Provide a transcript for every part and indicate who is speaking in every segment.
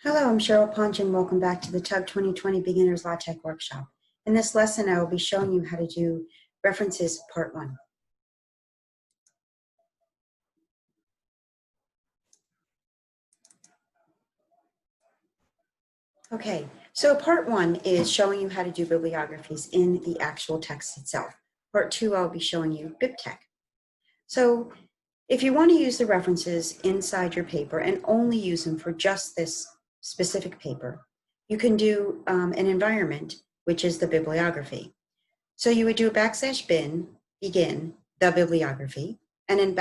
Speaker 1: Hello, I'm Cheryl Ponchin. Welcome back to the TUG 2020 Beginners LaTeX Workshop. In this lesson, I will be showing you how to do references part 1. Okay, so part 1 is showing you how to do bibliographies in the actual text itself. Part 2, I'll be showing you Bibtex. So if you want to use the references inside your paper and only use them for just this specific paper, you can do an environment, which is the bibliography. So you would do a \bin, begin, the bibliography, and then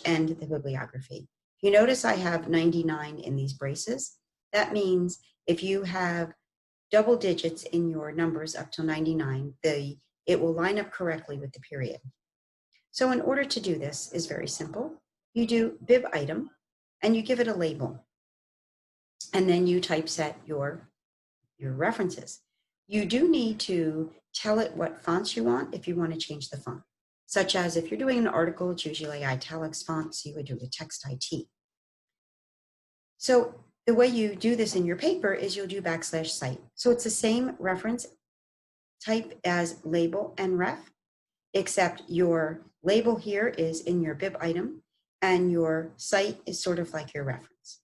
Speaker 1: \end, the bibliography. You notice I have 99 in these braces. That means if you have double digits in your numbers up till 99, it will line up correctly with the period. So in order to do this is very simple. You do bib item and you give it a label. And then you typeset your references. You do need to tell it what fonts you want if you want to change the font, such as if you're doing an article, it's usually italics font, so you would do the text IT. So the way you do this in your paper is you'll do \cite. So it's the same reference type as label and ref, except your label here is in your bib item and your cite is sort of like your reference.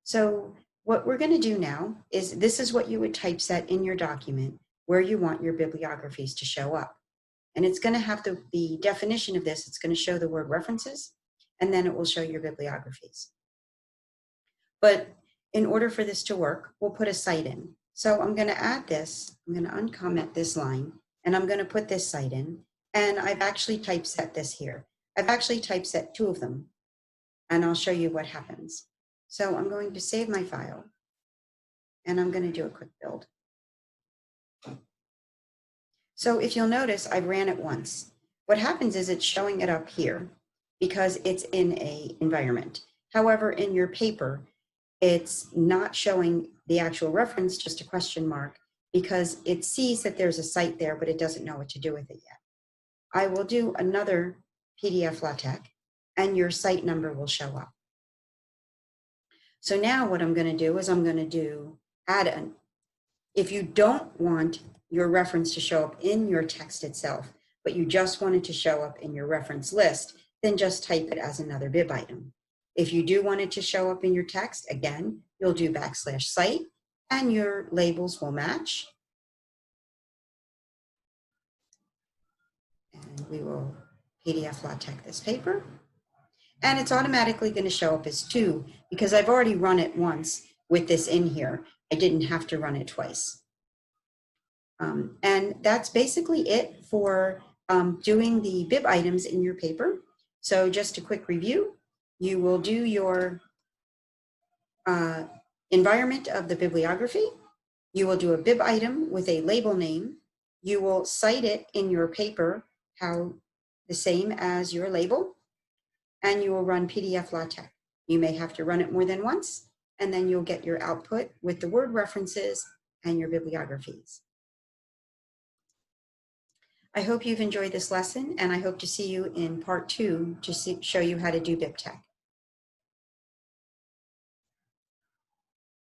Speaker 1: So what we're going to do now is this is what you would typeset in your document where you want your bibliographies to show up. And it's going to have the definition of this. It's going to show the word references, and then it will show your bibliographies. But in order for this to work, we'll put a cite in. So I'm going to add this. I'm going to uncomment this line, and I'm going to put this cite in. And I've actually typeset this here. I've actually typeset 2 of them, and I'll show you what happens. So I'm going to save my file, and I'm going to do a quick build. So if you'll notice, I ran it once. What happens is it's showing it up here because it's in an environment. However, in your paper, it's not showing the actual reference, just a question mark, because it sees that there's a cite there, but it doesn't know what to do with it yet. I will do another PDF LaTeX, and your cite number will show up. So now what I'm going to do is I'm going to do Addin. If you don't want your reference to show up in your text itself, but you just want it to show up in your reference list, then just type it as another bib item. If you do want it to show up in your text, again, you'll do \cite and your labels will match. And we will PDF LaTeX this paper. And it's automatically going to show up as 2 because I've already run it once with this in here. I didn't have to run it twice. And that's basically it for doing the bib items in your paper. So just a quick review, you will do your environment of the bibliography. You will do a bib item with a label name. You will cite it in your paper, how the same as your label. And you will run PDF LaTeX. You may have to run it more than once, and then you'll get your output with the word references and your bibliographies. I hope you've enjoyed this lesson, and I hope to see you in part 2 to show you how to do Bibtex.